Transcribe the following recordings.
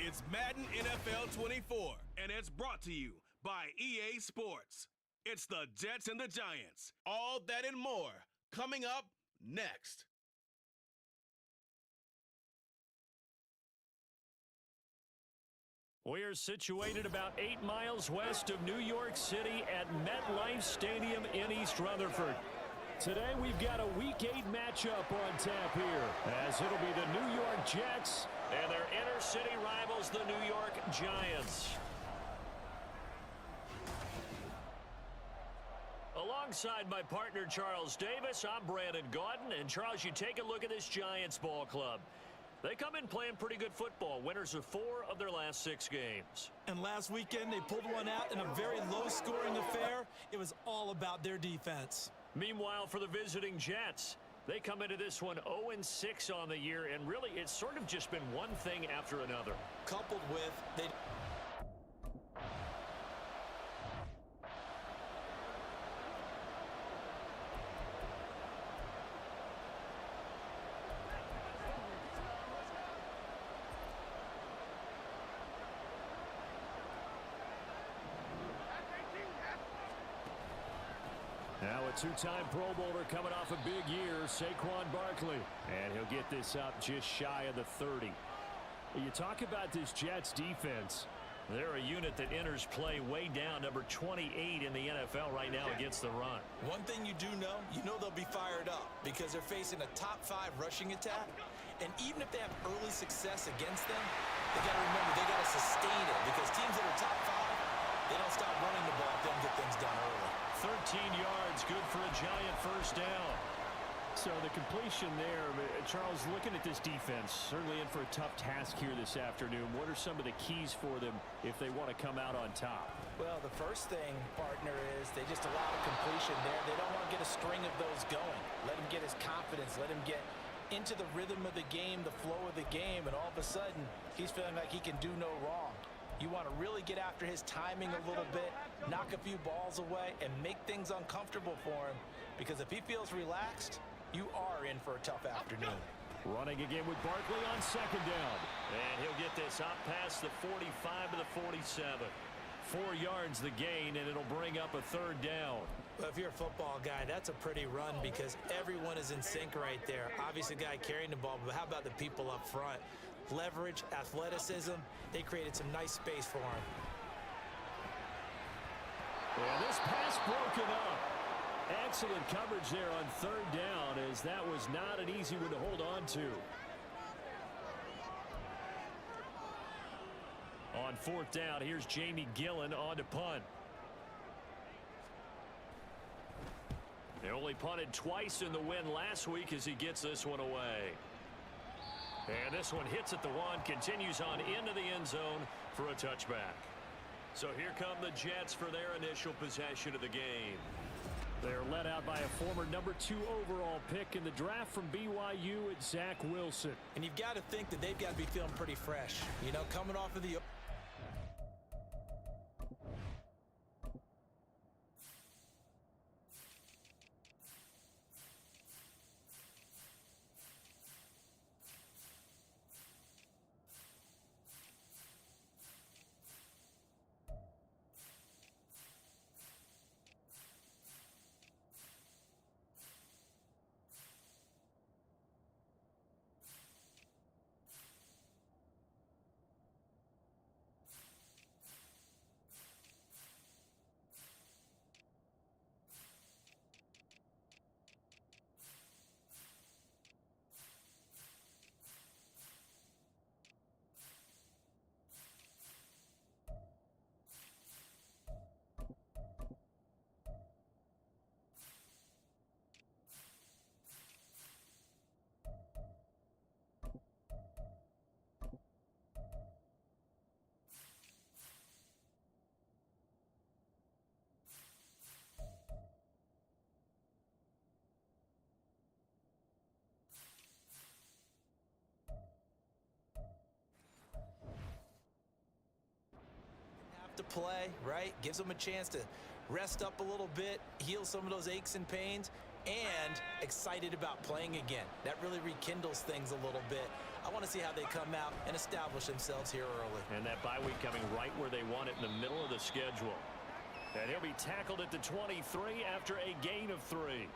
It's Madden NFL 24, and it's brought to you by EA Sports. It's the Jets and the Giants. All that and more coming up next. We're situated about 8 miles west of New York City at MetLife Stadium in East Rutherford. Today we've got a Week 8 matchup on tap here, as it'll be the New York Jets and their inner city rivals, the New York Giants. Alongside my partner Charles Davis, I'm Brandon Gaudin. And Charles, you take a look at this Giants ball club. They come in playing pretty good football, winners of 4 of their last 6 games. And last weekend, they pulled one out in a very low-scoring affair. It was all about their defense. Meanwhile, for the visiting Jets, they come into this one 0-6 on the year, and really it's sort of just been one thing after another. Coupled with they... Now a 2-time Pro Bowler coming off a big year, Saquon Barkely. And he'll get this up just shy of the 30. You talk about this Jets defense. They're a unit that enters play way down, number 28 in the NFL right now against the run. One thing you do know, they'll be fired up because they're facing a top 5 rushing attack. And even if they have early success against them, they got to remember they got to sustain it because teams that are top 5, they don't stop running the ball if they don't get things done early. 13 yards, good for a Giant first down. So the completion there, Charles, looking at this defense, certainly in for a tough task here this afternoon. What are some of the keys for them if they want to come out on top? Well, the first thing, partner, is they just allow the completion there. They don't want to get a string of those going. Let him get his confidence. Let him get into the rhythm of the game, the flow of the game, and all of a sudden, he's feeling like he can do no wrong. You want to really get after his timing a little bit, knock a few balls away, and make things uncomfortable for him. Because if he feels relaxed, you are in for a tough afternoon. Running again with Barkley on second down. And he'll get this out past the 45 to the 47. 4 yards the gain, and it'll bring up a third down. Well, if you're a football guy, that's a pretty run because everyone is in sync right there. Obviously, the guy carrying the ball, but how about the people up front? Leverage, athleticism, they created some nice space for him. And this pass broken up. Excellent coverage there on third down, as that was not an easy one to hold on to. On fourth down, here's Jamie Gillen on to punt. They only punted twice in the win last week as he gets this one away. And this one hits at the 1, continues on into the end zone for a touchback. So here come the Jets for their initial possession of the game. They're led out by a former number 2 overall pick in the draft from BYU at Zach Wilson. And you've got to think that they've got to be feeling pretty fresh. Coming off of the... to play, right? Gives them a chance to rest up a little bit, heal some of those aches and pains, and excited about playing again. That really rekindles things a little bit. I want to see how they come out and establish themselves here early. And that bye week coming right where they want it, in the middle of the schedule. And he'll be tackled at the 23 after a gain of 3.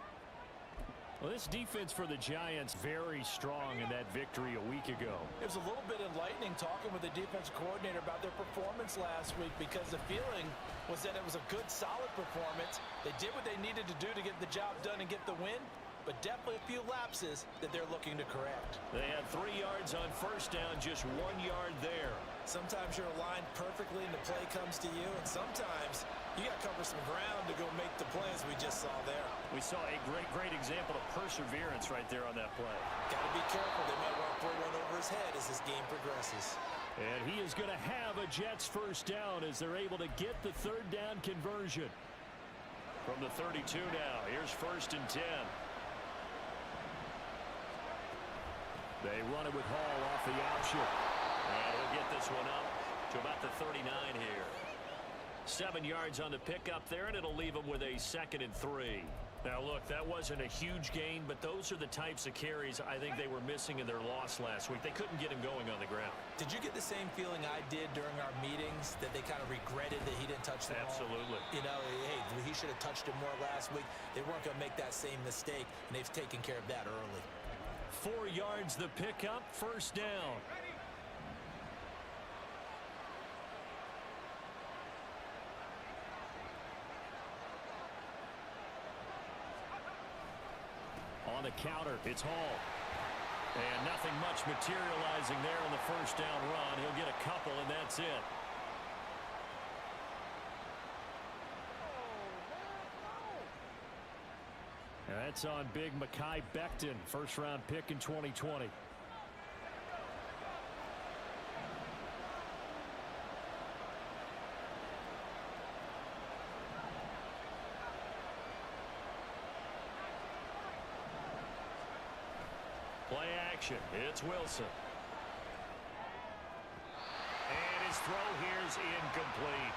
Well, this defense for the Giants very strong in that victory a week ago. It was a little bit enlightening talking with the defense coordinator about their performance last week, because the feeling was that it was a good, solid performance. They did what they needed to do to get the job done and get the win, but definitely a few lapses that they're looking to correct. They had 3 yards on first down, just 1 yard there. Sometimes you're aligned perfectly and the play comes to you, and sometimes you got to cover some ground to go make the play, as we just saw there. We saw a great example of perseverance right there on that play. Got to be careful. They might want to throw one over his head as this game progresses. And he is going to have a Jets first down as they're able to get the 3rd down conversion. From the 32 now, here's 1st and 10. They run it with Hall off the option. And he'll get this one up to about the 39 here. 7 yards on the pickup there, and it'll leave them with a 2nd and 3. Now, look, that wasn't a huge gain, but those are the types of carries I think they were missing in their loss last week. They couldn't get him going on the ground. Did you get the same feeling I did during our meetings, that they kind of regretted that he didn't touch the ball? Absolutely. You know, hey, he should have touched it more last week. They weren't going to make that same mistake, and they've taken care of that early. 4 yards the pickup, 1st down. On the counter, it's Hall. And nothing much materializing there on the 1st down run. He'll get a couple, and that's it. And that's on big Mekhi Becton, 1st-round pick in 2020. Play action. It's Wilson. And his throw here's incomplete.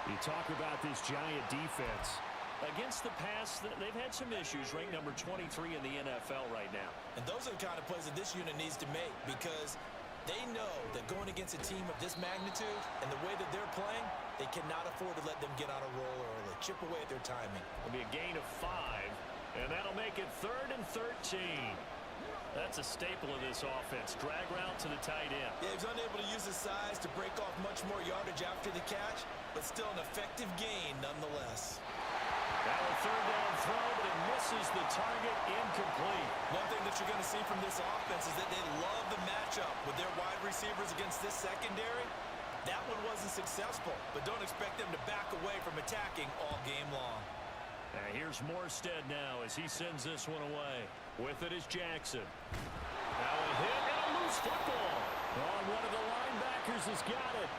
You talk about this Giant defense. Against the pass, they've had some issues. Ranked number 23 in the NFL right now. And those are the kind of plays that this unit needs to make, because they know that going against a team of this magnitude and the way that they're playing, they cannot afford to let them get on a roll early. Chip away at their timing. It'll be a gain of 5, and that'll make it 3rd and 13. That's a staple of this offense. Drag route to the tight end. Yeah, he's unable to use his size to break off much more yardage after the catch, but still an effective gain nonetheless. Now a 3rd down throw, but it misses the target, incomplete. One thing that you're going to see from this offense is that they love the matchup with their wide receivers against this secondary. That one wasn't successful, but don't expect them to back away from attacking all game long. Here's Morstead now as he sends this one away. With it is Jackson. Now a hit and a loose football. One of the linebackers has got it.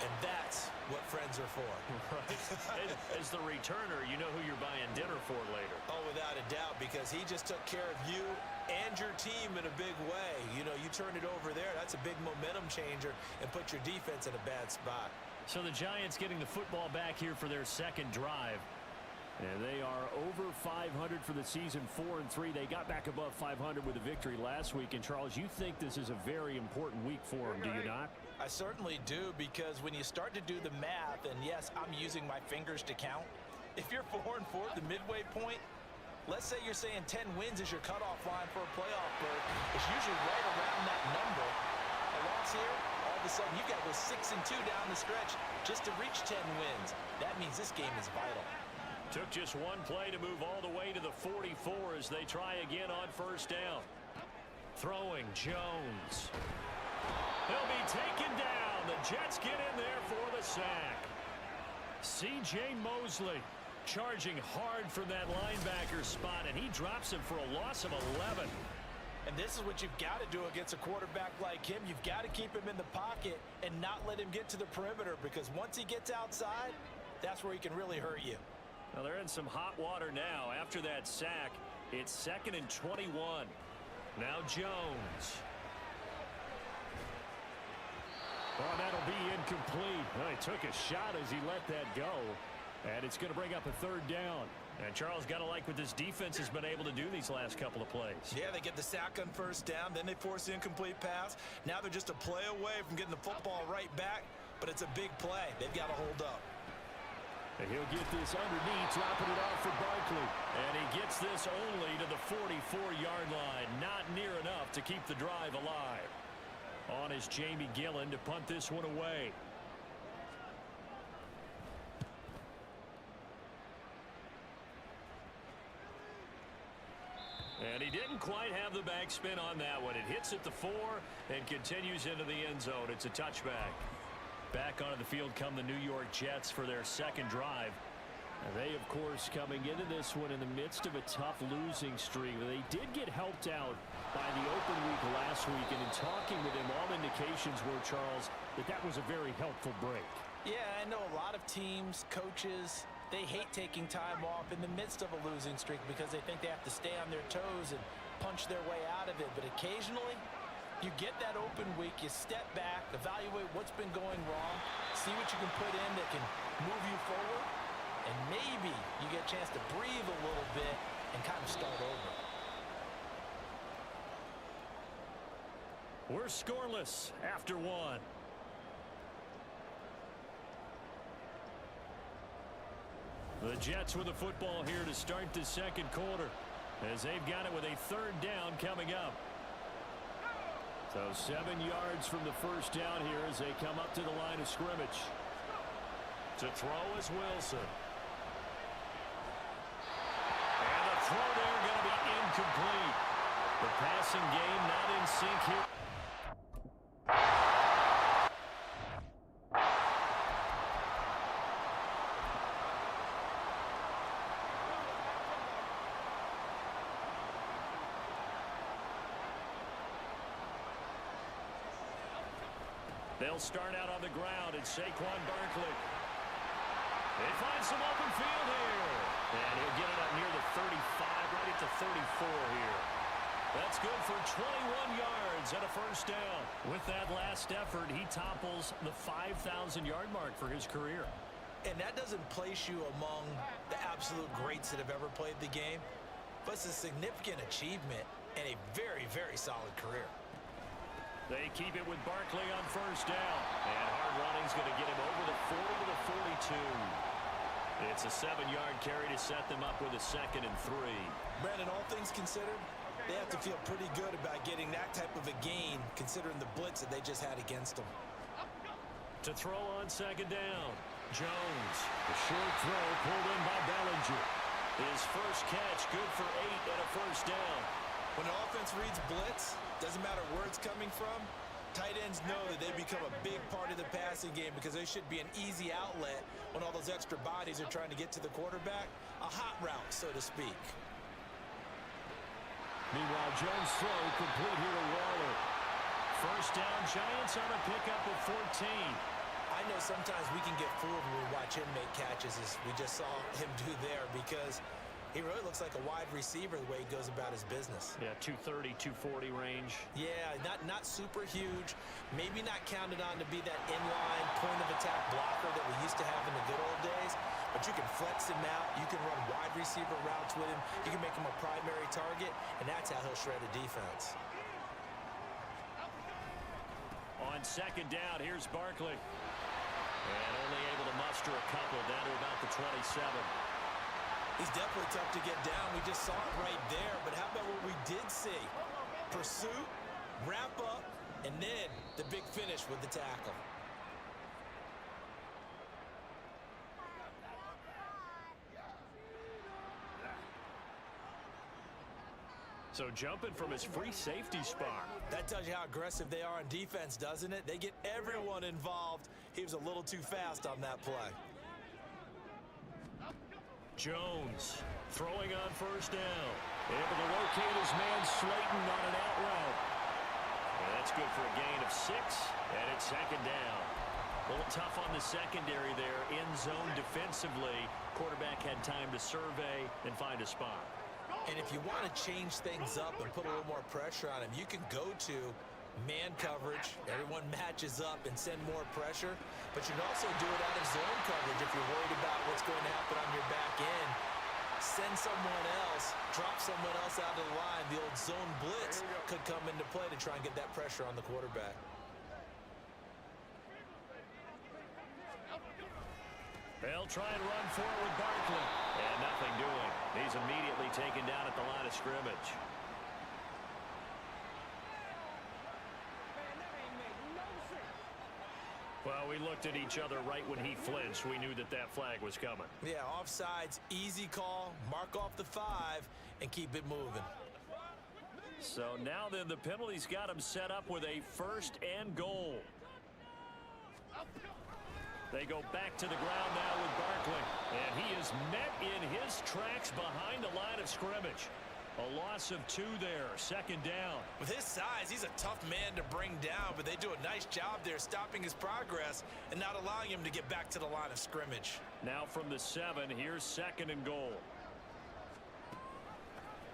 And that's what friends are for. Right. As the returner, you know who you're buying dinner for later. Oh, without a doubt, because he just took care of you and your team in a big way. You know, you turn it over there, that's a big momentum changer, and put your defense in a bad spot. So the Giants getting the football back here for their 2nd drive. And they are over 500 for the season, 4-3. They got back above 500 with a victory last week. And, Charles, you think this is a very important week for them, do you not? I certainly do, because when you start to do the math, and yes, I'm using my fingers to count. If you're 4-4 at the midway point, let's say you're saying 10 wins is your cutoff line for a playoff berth. It's usually right around that number. A loss here, all of a sudden you've got to go 6-2 down the stretch just to reach 10 wins. That means this game is vital. Took just one play to move all the way to the 44 as they try again on 1st down. Throwing Jones. He'll be taken down. The Jets get in there for the sack. C.J. Mosley charging hard from that linebacker spot, and he drops him for a loss of 11. And this is what you've got to do against a quarterback like him. You've got to keep him in the pocket and not let him get to the perimeter, because once he gets outside, that's where he can really hurt you. Well, they're in some hot water now. After that sack, it's 2nd and 21. Now Jones. Oh, that'll be incomplete. Well, he took a shot as he let that go. And it's going to bring up a 3rd down. And Charles, got to like what this defense has been able to do these last couple of plays. Yeah, they get the sack on first down, then they force the incomplete pass. Now they're just a play away from getting the football right back, but it's a big play. They've got to hold up. And he'll get this underneath, dropping it off for Barkley. And he gets this only to the 44-yard line. Not near enough to keep the drive alive. On is Jamie Gillen to punt this one away. And he didn't quite have the backspin on that one. It hits at the 4 and continues into the end zone. It's a touchback. Back onto the field come the New York Jets for their second drive. And they, of course, coming into this one in the midst of a tough losing streak. They did get helped out by the open week last week. And in talking with him, all indications were, Charles, that was a very helpful break. Yeah, I know a lot of teams, coaches, they hate taking time off in the midst of a losing streak because they think they have to stay on their toes and punch their way out of it. But occasionally, you get that open week, you step back, evaluate what's been going wrong, see what you can put in that can move you forward, and maybe you get a chance to breathe a little bit and kind of start over. We're scoreless after one. The Jets with the football here to start the second quarter as they've got it with a third down coming up. So 7 yards from the first down here as they come up to the line of scrimmage. To throw is Wilson. And the throw there going to be incomplete. The passing game not in sync here. They'll start out on the ground. It's Saquon Barkely. They find some open field here. And he'll get it up near the 35, right at the 34 here. That's good for 21 yards and a first down. With that last effort, he topples the 5,000-yard mark for his career. And that doesn't place you among the absolute greats that have ever played the game, but it's a significant achievement and a very, very solid career. They keep it with Barkley on first down. And hard running's going to get him over the 40 to the 42. It's a 7-yard carry to set them up with a 2nd and 3. Brandon, all things considered, they have to feel pretty good about getting that type of a gain considering the blitz that they just had against them. To throw on 2nd down, Jones. The short throw pulled in by Bellinger. His first catch good for 8 and a first down. When an offense reads blitz, doesn't matter where it's coming from, tight ends know that they become a big part of the passing game because they should be an easy outlet when all those extra bodies are trying to get to the quarterback. A hot route, so to speak. Meanwhile, Jones' throw complete here to Waller. First down, Giants on a pickup of 14. I know sometimes we can get fooled when we watch him make catches, as we just saw him do there, because he really looks like a wide receiver the way he goes about his business. Yeah, 230, 240 range. Yeah, not super huge. Maybe not counted on to be that inline point-of-attack blocker that we used to have in the good old days. But you can flex him out. You can run wide receiver routes with him. You can make him a primary target, and that's how he'll shred a defense. On 2nd down, here's Barkley. And only able to muster a couple down to about the 27. He's definitely tough to get down. We just saw it right there. But how about what we did see? Pursuit, wrap up, and then the big finish with the tackle. So jumping from his free safety spot. That tells you how aggressive they are on defense, doesn't it? They get everyone involved. He was a little too fast on that play. Jones throwing on first down. Able to locate his man Slayton on an out route. And that's good for a gain of 6, and it's 2nd down. A little tough on the secondary there. End zone defensively. Quarterback had time to survey and find a spot. And if you want to change things up and put a little more pressure on him, you can go to man coverage. Everyone matches up and send more pressure. But you can also do it out of zone coverage if you're worried about what's going to happen on your back end. send someone else, drop someone else out of the line. The old zone blitz could come into play to try and get that pressure on the quarterback. They'll try and run forward with Barkley. And nothing doing. He's immediately taken down at the line of scrimmage. Well, we looked at each other right when he flinched. We knew that that flag was coming. Yeah, offsides, easy call. Mark off the 5 and keep it moving. So now then, the penalty's got him set up with a 1st and goal. They go back to the ground now with Barkley. And he is met in his tracks behind the line of scrimmage. A loss of 2 there, 2nd down. With his size, he's a tough man to bring down, but they do a nice job there stopping his progress and not allowing him to get back to the line of scrimmage. Now from the 7, here's 2nd and goal.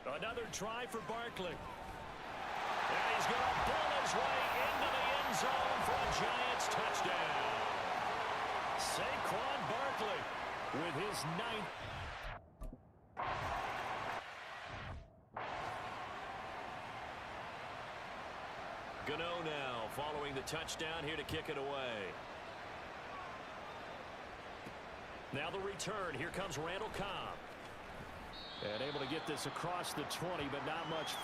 Another try for Barkley. And he's going to pull his way into the end zone for a Giants touchdown. Saquon Barkely with his 9th. Gano now following the touchdown here to kick it away. Now the return. Here comes Randall Cobb. And able to get this across the 20, but not much.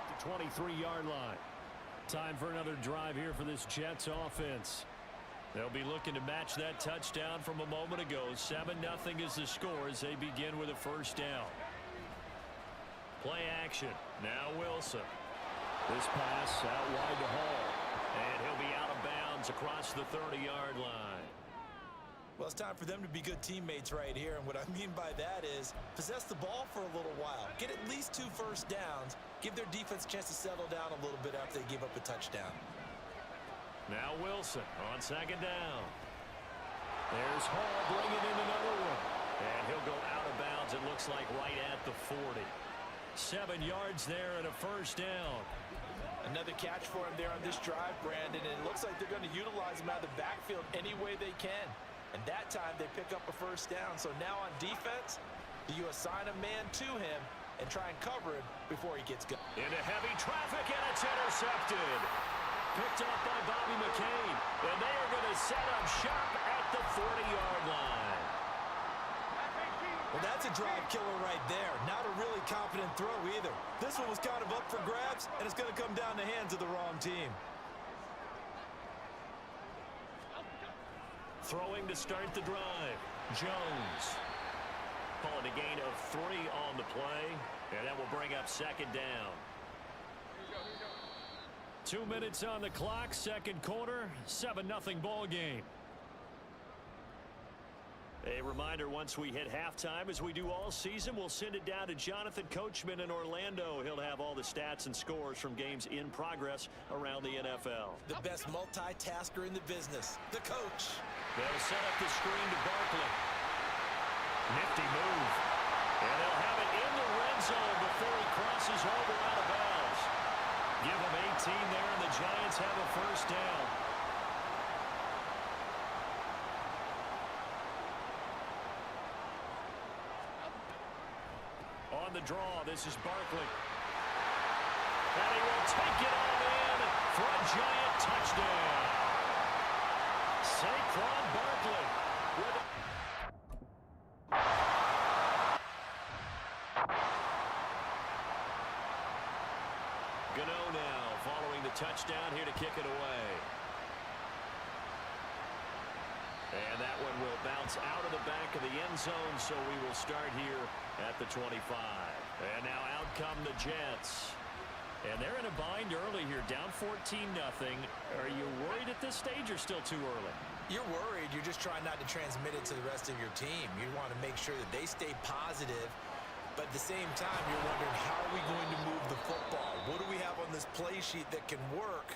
The 23-yard line. Time for another drive here for this Jets offense. They'll be looking to match that touchdown from a moment ago. 7-0 is the score as they begin with a 1st down. Play action. Now Wilson. This pass out wide to Hall. And he'll be out of bounds across the 30-yard line. Well, it's time for them to be good teammates right here, and what I mean by that is possess the ball for a little while. Get at least 2 first downs. Give their defense a chance to settle down a little bit after they give up a touchdown. Now Wilson on 2nd down. There's Hall bringing in another one. And he'll go out of bounds, it looks like, right at the 40. 7 yards there and a 1st down. Another catch for him there on this drive, Brandon, and it looks like they're going to utilize him out of the backfield any way they can. And that time they pick up a 1st down. So now on defense, do you assign a man to him and try and cover him before he gets going? Into heavy traffic, and it's intercepted. Picked up by Bobby McCain. And they are going to set up shop at the 40-yard line. Well, that's a drive killer right there. Not a really confident throw either. This one was kind of up for grabs, and it's going to come down the hands of the wrong team. Throwing to start the drive. Jones. Calling a gain of 3 on the play. And that will bring up 2nd down. 2 minutes on the clock. 2nd quarter. 7-0 ball game. A reminder, once we hit halftime, as we do all season, we'll send it down to Jonathan Coachman in Orlando. He'll have all the stats and scores from games in progress around the NFL. The best multitasker in the business, the coach. They'll set up the screen to Barkley. Nifty move. And they'll have it in the red zone before he crosses over out of bounds. Give him 18 there, and the Giants have a 1st down. On the draw, this is Barkley. And he will take it all in for a Giant touchdown. Saquon Barkley with it. Gano now following the touchdown here to kick it away. And that one will bounce out of the back of the end zone, so we will start here at the 25. And now out come the Jets. And they're in a bind early here, down 14-0. Are you worried at this stage or still too early? You're worried. You're just trying not to transmit it to the rest of your team. You want to make sure that they stay positive, But at the same time, you're wondering, how are we going to move the football? What do we have on this play sheet that can work?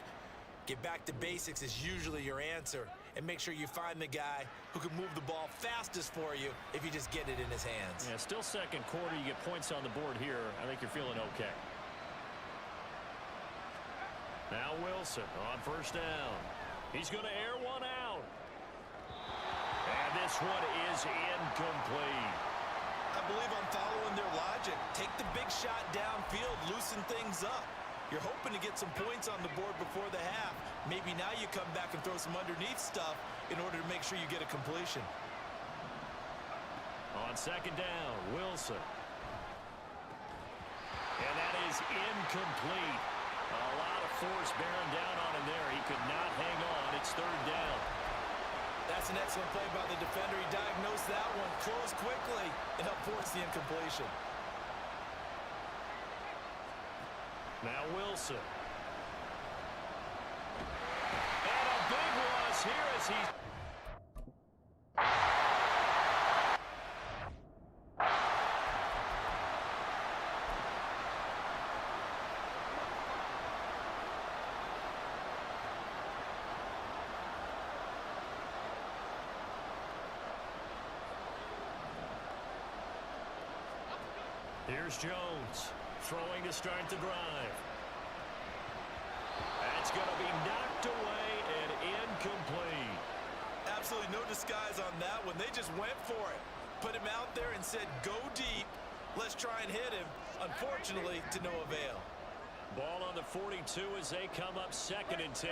Get back to basics is usually your answer. And make sure you find the guy who can move the ball fastest for you if you just get it in his hands. Yeah, still second quarter. You get points on the board here. I think you're feeling okay. Now Wilson on first down. He's going to air one out. And this one is incomplete. I believe I'm following their logic. Take the big shot downfield, loosen things up. You're hoping to get some points on the board before the half. Maybe now you come back and throw some underneath stuff in order to make sure you get a completion. On second down, Wilson. And that is incomplete. A lot of force bearing down on him there. He could not hang on. It's third down. That's an excellent play by the defender. He diagnosed that one, closed quickly, and helped force the incompletion. Now Wilson. And a big loss here as he's... Here's Jones, throwing to start the drive. That's going to be knocked away and incomplete. Absolutely no disguise on that one. They just went for it. Put him out there and said, go deep. Let's try and hit him. Unfortunately, to no avail. Ball on the 42 as they come up second and 10.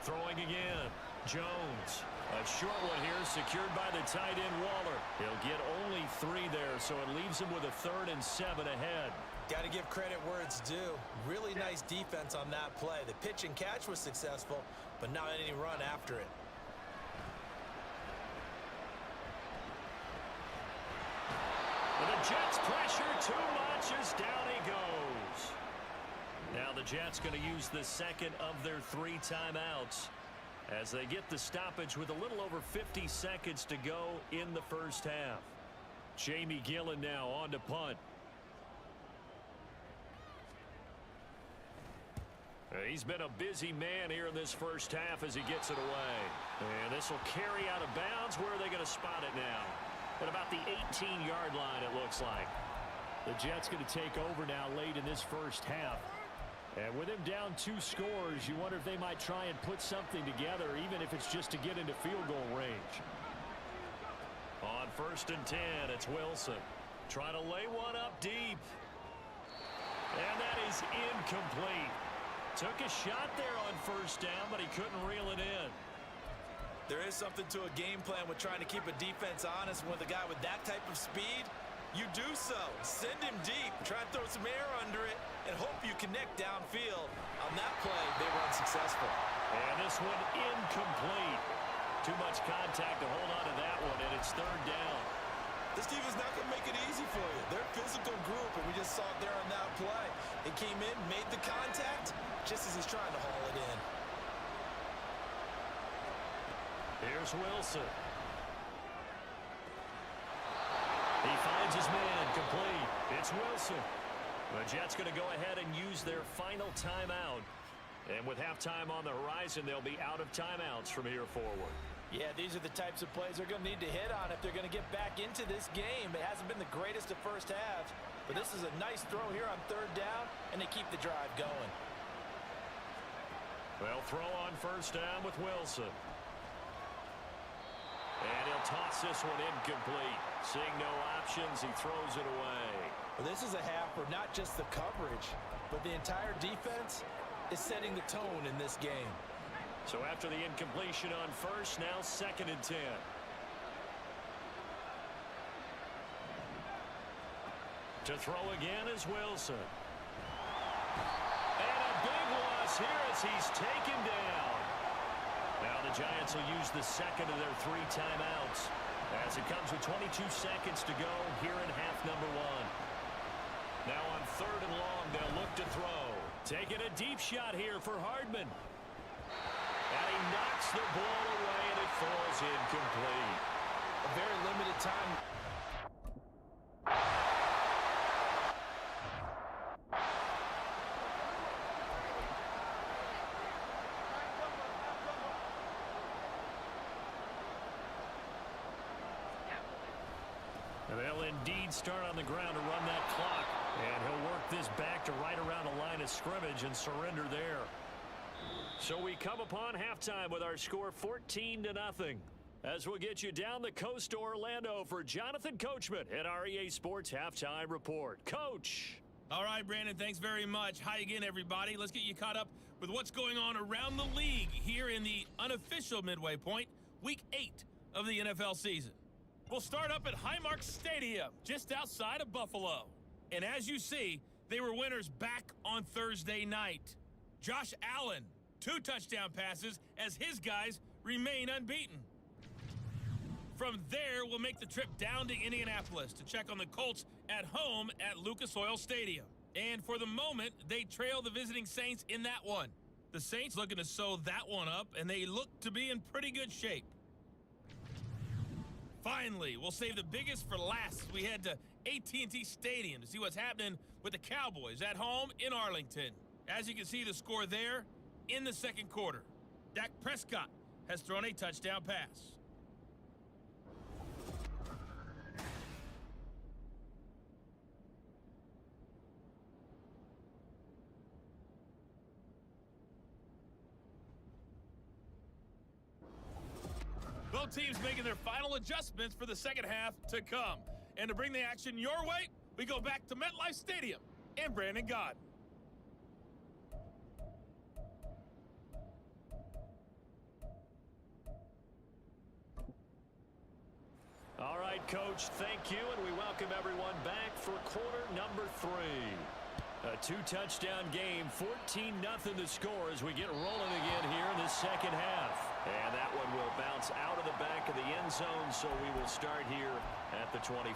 Throwing again. Jones. A short one here secured by the tight end Waller. He'll get only 3 there, so it leaves him with a 3rd and 7 ahead. Got to give credit where it's due. Really nice defense on that play. The pitch and catch was successful, but not any run after it. And the Jets pressure too much as down he goes. Now the Jets going to use the second of their 3 timeouts as they get the stoppage with a little over 50 seconds to go in the first half. Jamie Gillen now on to punt. He's been a busy man here in this first half as he gets it away. And this will carry out of bounds. Where are they going to spot it now? At about the 18-yard line, it looks like. The Jets going to take over now late in this first half. And with him down 2 scores, you wonder if they might try and put something together, even if it's just to get into field goal range. On first and 10, it's Wilson. Trying to lay one up deep. And that is incomplete. Took a shot there on first down, but he couldn't reel it in. There is something to a game plan with trying to keep a defense honest. With a guy with that type of speed, you do so. Send him deep. Try and throw some air under it and hope you connect downfield. On that play, they were unsuccessful. And this one incomplete. Too much contact to hold on to that one, and it's third down. This team is not going to make it easy for you. They're a physical group, and we just saw it there on that play. It came in, made the contact, just as he's trying to haul it in. Here's Wilson. He finds his man, complete. It's Wilson. The Jets going to go ahead and use their final timeout. And with halftime on the horizon, they'll be out of timeouts from here forward. Yeah, these are the types of plays they're going to need to hit on if they're going to get back into this game. It hasn't been the greatest of first halves, but this is a nice throw here on third down, and they keep the drive going. They'll throw on first down with Wilson. And he'll toss this one incomplete. Seeing no options, he throws it away. Well, this is a half for not just the coverage, but the entire defense is setting the tone in this game. So after the incompletion on first, now second and 10. To throw again is Wilson. And a big loss here as he's taken down. Now the Giants will use the second of their 3 timeouts as it comes with 22 seconds to go here in half number 1. Now on third and long, they'll look to throw. Taking a deep shot here for Hardman. And he knocks the ball away, and it falls incomplete. a very limited time. And they'll indeed start on the ground to run that clock. And he'll work this back to right around the line of scrimmage and surrender there. So we come upon halftime with our score 14-0. As we'll get you down the coast to Orlando for Jonathan Coachman at our EA Sports Halftime Report. Coach! All right, Brandon, thanks very much. Hi again, everybody. Let's get you caught up with what's going on around the league here in the unofficial midway point, Week 8 of the NFL season. We'll start up at Highmark Stadium, just outside of Buffalo. And as you see, they were winners back on Thursday night. Josh Allen, 2 touchdown passes as his guys remain unbeaten. From there, we'll make the trip down to Indianapolis to check on the Colts at home at Lucas Oil Stadium. And for the moment, they trail the visiting Saints in that one. The Saints looking to sew that one up, and they look to be in pretty good shape. Finally, we'll save the biggest for last. We head to AT&T Stadium to see what's happening with the Cowboys at home in Arlington. As you can see, the score there in the second quarter. Dak Prescott has thrown a touchdown pass. Both teams making their final adjustments for the second half to come. And to bring the action your way, we go back to MetLife Stadium and Brandon Gaudin. All right, Coach, thank you, and we welcome everyone back for quarter number 3. A 2-touchdown game, 14-0 the score as we get rolling again here in the second half. And that one will bounce out of the back of the end zone, so we will start here at the 25.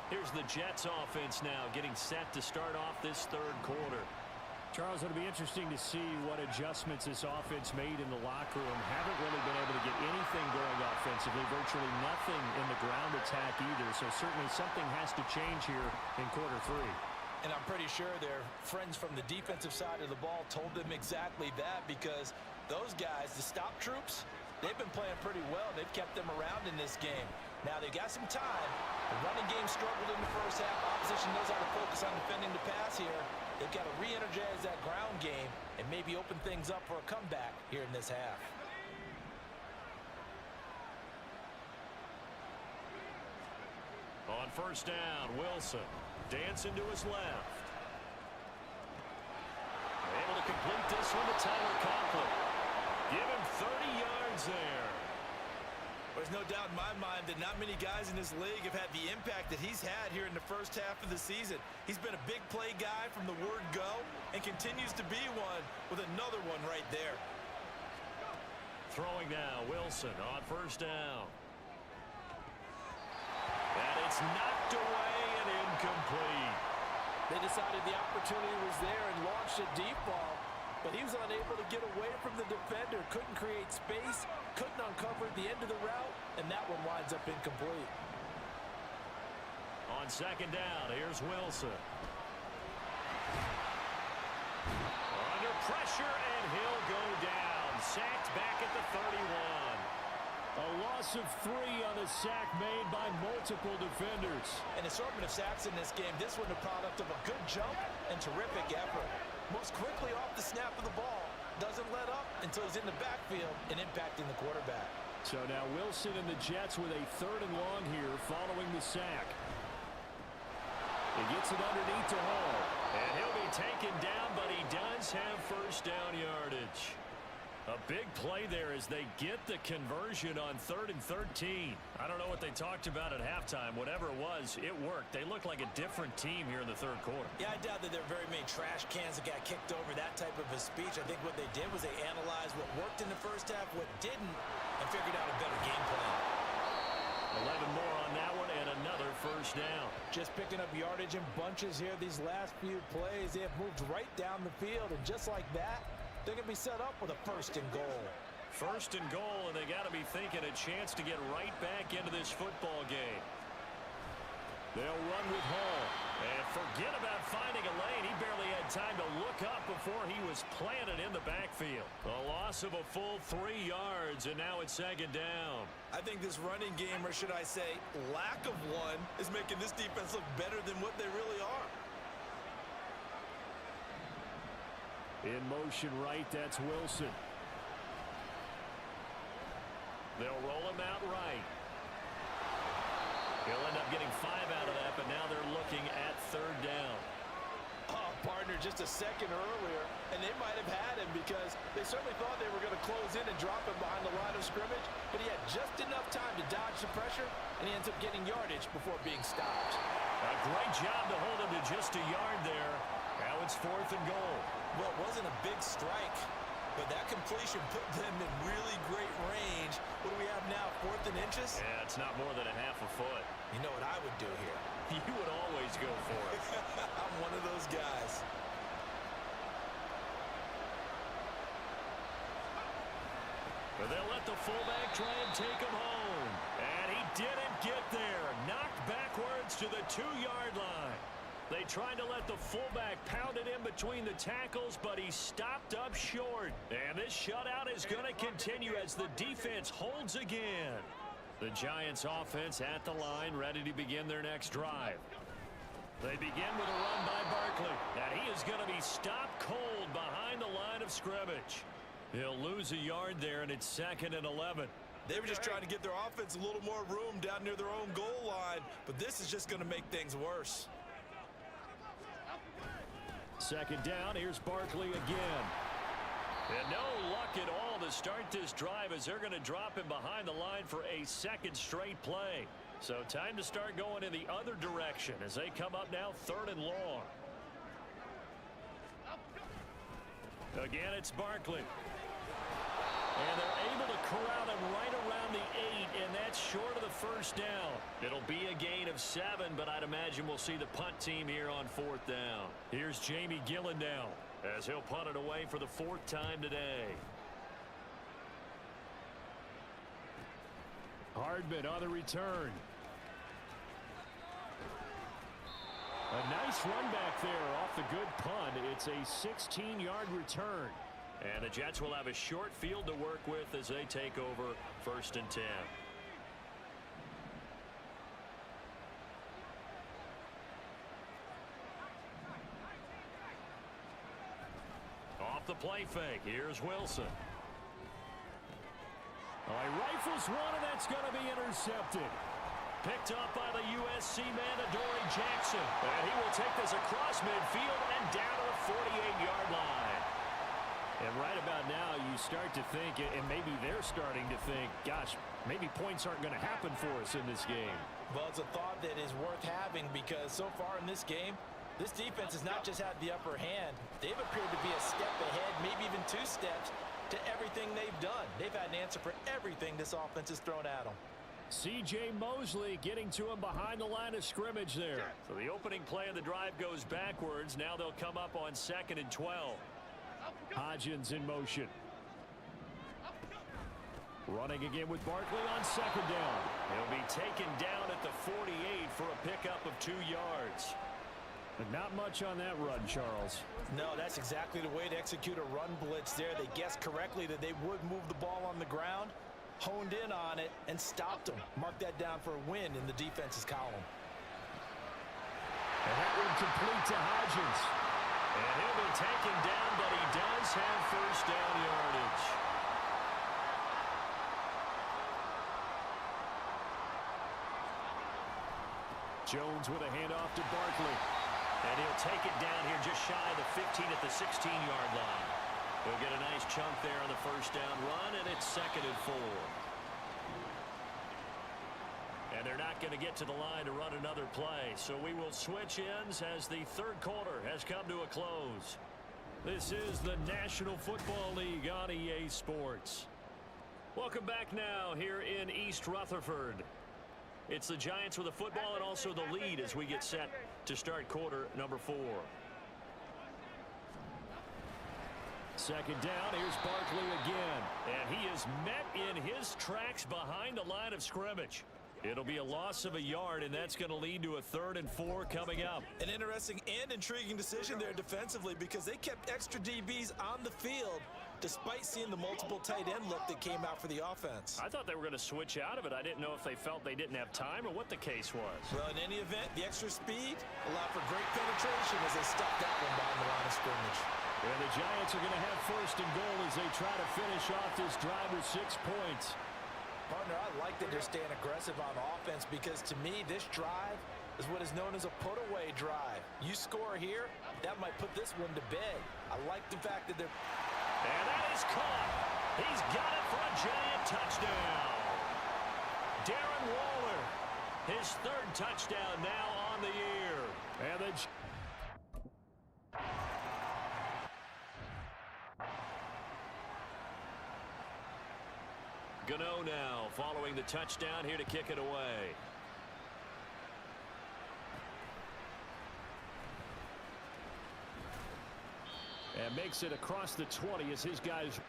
Here's the Jets offense now getting set to start off this third quarter. Charles, it'll be interesting to see what adjustments this offense made in the locker room. Haven't really been able to get anything going offensively, virtually nothing in the ground attack either. So certainly something has to change here in quarter 3. And I'm pretty sure their friends from the defensive side of the ball told them exactly that, because those guys, the stop troops, they've been playing pretty well. They've kept them around in this game. Now they've got some time. The running game struggled in the first half. Opposition knows how to focus on defending the pass here. They've got to re-energize that ground game and maybe open things up for a comeback here in this half. On first down, Wilson dancing to his left. Able to complete this one to Tyler Conklin. Give him 30 yards there. There's no doubt in my mind that not many guys in this league have had the impact that he's had here in the first half of the season. He's been a big play guy from the word go and continues to be one with another one right there. Throwing now, Wilson on first down. And it's knocked away and incomplete. They decided the opportunity was there and launched a deep ball, but he was unable to get away from the defender, couldn't create space, couldn't uncover the end of the route, and that one winds up incomplete. On second down, here's Wilson. Under pressure, and he'll go down. Sacked back at the 31. A loss of 3 on a sack made by multiple defenders. An assortment of sacks in this game. This one a product of a good jump and terrific effort. Moves quickly off the snap of the ball. Doesn't let up until he's in the backfield and impacting the quarterback. So now Wilson and the Jets with a 3rd and long here following the sack. He gets it underneath to Hall. And he'll be taken down, but he does have first down yardage. A big play there as they get the conversion on 3rd and 13. I don't know what they talked about at halftime. Whatever it was, it worked. They look like a different team here in the third quarter. Yeah, I doubt that there are very many trash cans that got kicked over, that type of a speech. I think what they did was they analyzed what worked in the first half, what didn't, and figured out a better game plan. 11 more on that one and another first down. Just picking up yardage in bunches here these last few plays. They have moved right down the field, and just like that, they're going to be set up with a 1st and goal. First and goal, and they got to be thinking a chance to get right back into this football game. They'll run with Hall. And forget about finding a lane. He barely had time to look up before he was planted in the backfield. A loss of a full 3 yards, and now it's second down. I think this running game, or should I say lack of one, is making this defense look better than what they really are. In motion right, that's Wilson. They'll roll him out right. He'll end up getting 5 out of that, but now they're looking at third down. Oh, partner, just a second earlier, and they might have had him because they certainly thought they were going to close in and drop him behind the line of scrimmage, but he had just enough time to dodge the pressure, and he ends up getting yardage before being stopped. A great job to hold him to just a yard there. Now it's fourth and goal. Well, it wasn't a big strike, but that completion put them in really great range. What do we have now, 4th and inches? Yeah, it's not more than a half a foot. You know what I would do here? You would always go for it. I'm one of those guys. But they'll let the fullback try and take him home. And he didn't get there. Knocked backwards to the 2-yard line. They tried to let the fullback pound it in between the tackles, but he stopped up short. And this shutout is going to continue as the defense holds again. The Giants offense at the line, ready to begin their next drive. They begin with a run by Barkley. And he is going to be stopped cold behind the line of scrimmage. He'll lose a yard there, and it's 2nd and 11. They were just trying to get their offense a little more room down near their own goal line, but this is just going to make things worse. Second down, here's Barkley again. And no luck at all to start this drive as they're going to drop him behind the line for a second straight play. So time to start going in the other direction as they come up now 3rd and long. Again, it's Barkley. And they're able to corral him right around the 8, and that's short of the first down. It'll be a gain of 7, but I'd imagine we'll see the punt team here on 4th down. Here's Jamie Gillen now as he'll punt it away for the 4th time today. Hardman on the return. A nice run back there off the good punt. It's a 16-yard return. And the Jets will have a short field to work with as they take over 1st and 10. Off the play fake, here's Wilson. He rifles one, and that's going to be intercepted. Picked up by the USC man, Adoree Jackson. And he will take this across midfield and down to the 48-yard line. And right about now, you start to think, and maybe they're starting to think, gosh, maybe points aren't going to happen for us in this game. Well, it's a thought that is worth having because so far in this game, this defense has not just had the upper hand. They've appeared to be a step ahead, maybe even 2 steps, to everything they've done. They've had an answer for everything this offense has thrown at them. C.J. Mosley getting to him behind the line of scrimmage there. So the opening play of the drive goes backwards. Now they'll come up on 2nd and 12. Hodgins in motion. Running again with Barkley on 2nd down. He'll be taken down at the 48 for a pickup of 2 yards. But not much on that run, Charles. No, that's exactly the way to execute a run blitz there. They guessed correctly that they would move the ball on the ground, honed in on it, and stopped them. Mark that down for a win in the defense's column. And that one complete to Hodgins. And he'll be taken down, but he does have first down yardage. Jones with a handoff to Barkley. And he'll take it down here just shy of the 15 at the 16-yard line. He'll get a nice chunk there on the first down run, and it's 2nd and 4. And they're not going to get to the line to run another play. So we will switch ends as the 3rd quarter has come to a close. This is the National Football League on EA Sports. Welcome back now here in East Rutherford. It's the Giants with the football and also the lead as we get set to start quarter number 4. Second down, here's Barkley again. And he is met in his tracks behind the line of scrimmage. It'll be a loss of a yard, and that's going to lead to a 3rd and 4 coming up. An interesting and intriguing decision there defensively because they kept extra DBs on the field despite seeing the multiple tight end look that came out for the offense. I thought they were going to switch out of it. I didn't know if they felt they didn't have time or what the case was. Well, in any event, the extra speed allowed for great penetration as they stuffed that one behind the line of scrimmage. And the Giants are going to have 1st and goal as they try to finish off this drive with 6 points. Partner, I like that they're staying aggressive on offense because to me, this drive is what is known as a put-away drive. You score here, that might put this one to bed. I like the fact that they're... And that is caught. He's got it for a Giant touchdown. Darren Waller, his 3rd touchdown now on the year. And the... Gano now following the touchdown here to kick it away. And makes it across the 20 as his guys...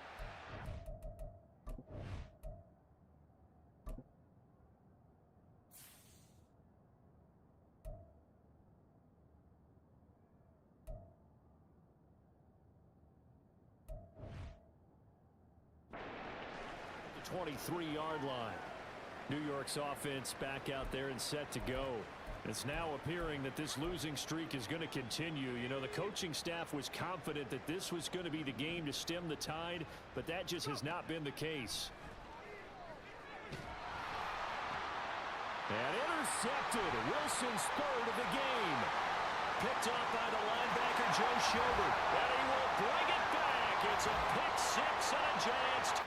The 23-yard line. New York's offense back out there and set to go. It's now appearing that this losing streak is going to continue. You know, the coaching staff was confident that this was going to be the game to stem the tide, but that just has not been the case. And intercepted. Wilson's 3rd of the game. Picked up by the linebacker, Joe Schobert. And he will bring it back. It's a pick 6 and a Giants.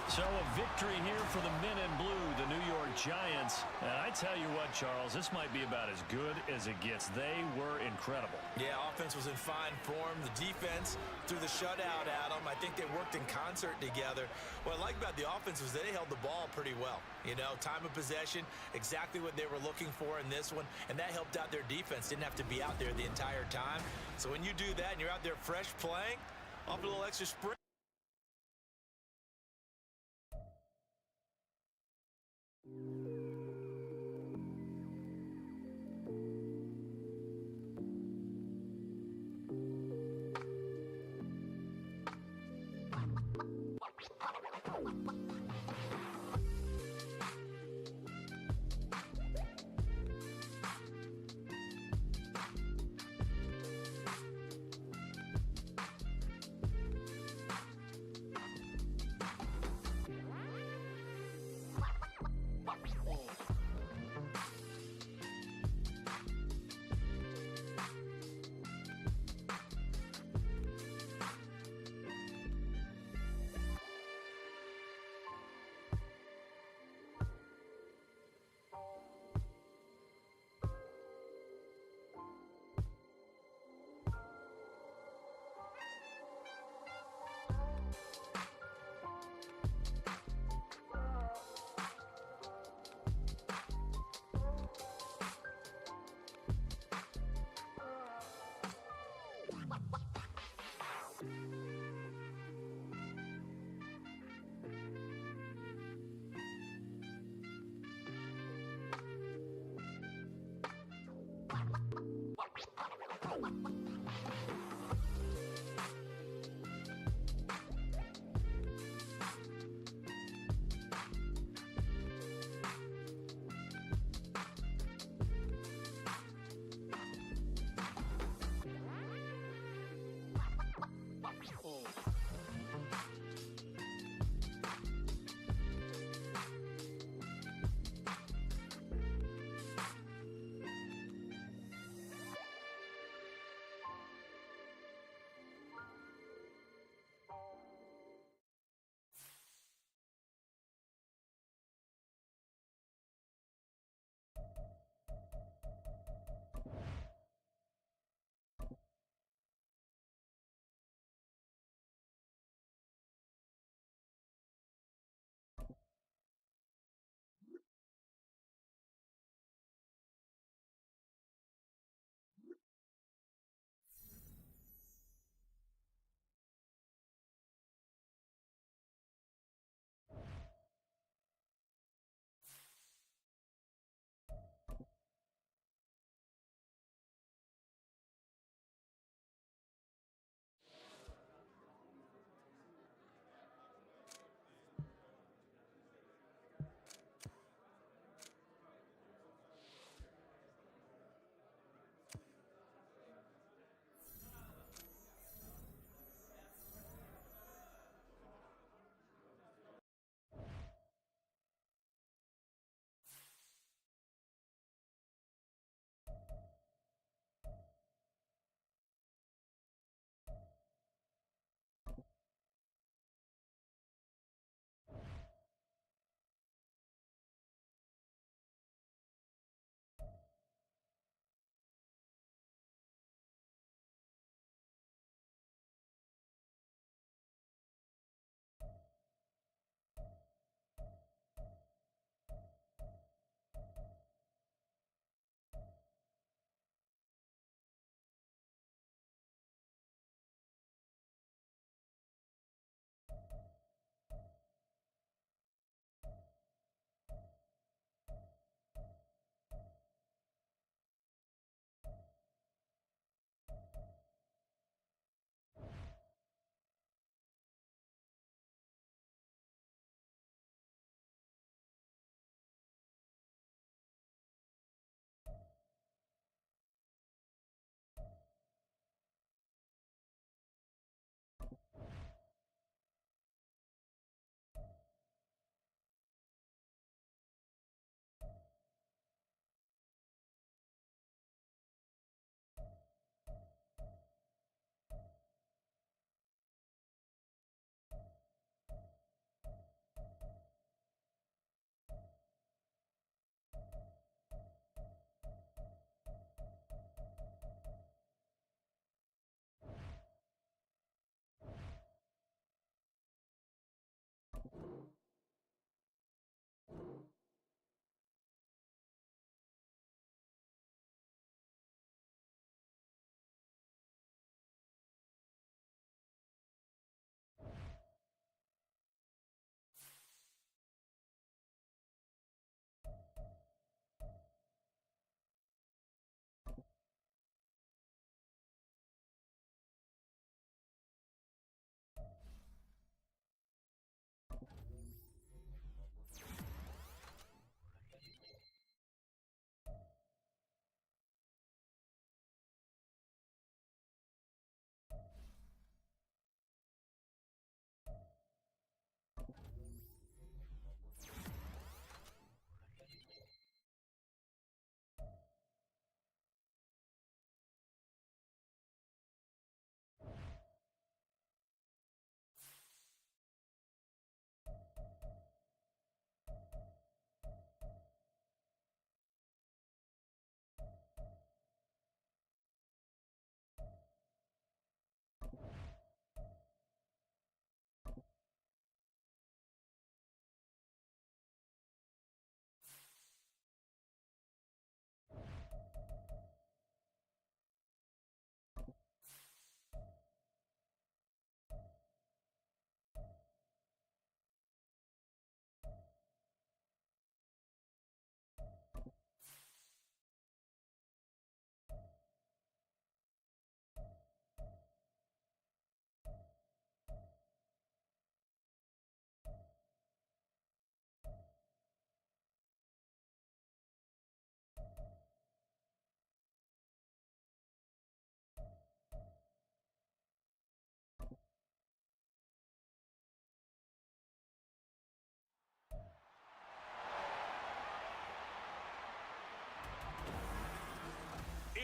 So a victory here for the men in blue, the New York Giants. And I tell you what, Charles, this might be about as good as it gets. They were incredible. Yeah, offense was in fine form. The defense threw the shutout at them. I think they worked in concert together. What I like about the offense was they held the ball pretty well. You know, time of possession, exactly what they were looking for in this one, and that helped out their defense. Didn't have to be out there the entire time. So when you do that and you're out there fresh playing, off a little extra sprint.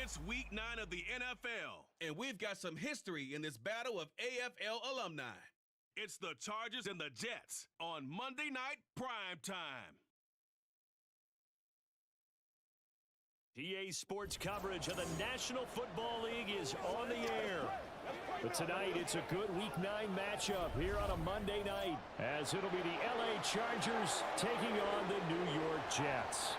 It's week 9 of the NFL, and we've got some history in this battle of AFL alumni. It's the Chargers and the Jets on Monday Night Prime Time. EA Sports coverage of the National Football League is on the air. But tonight, it's a good Week 9 matchup here on a Monday night, as it'll be the LA Chargers taking on the New York Jets.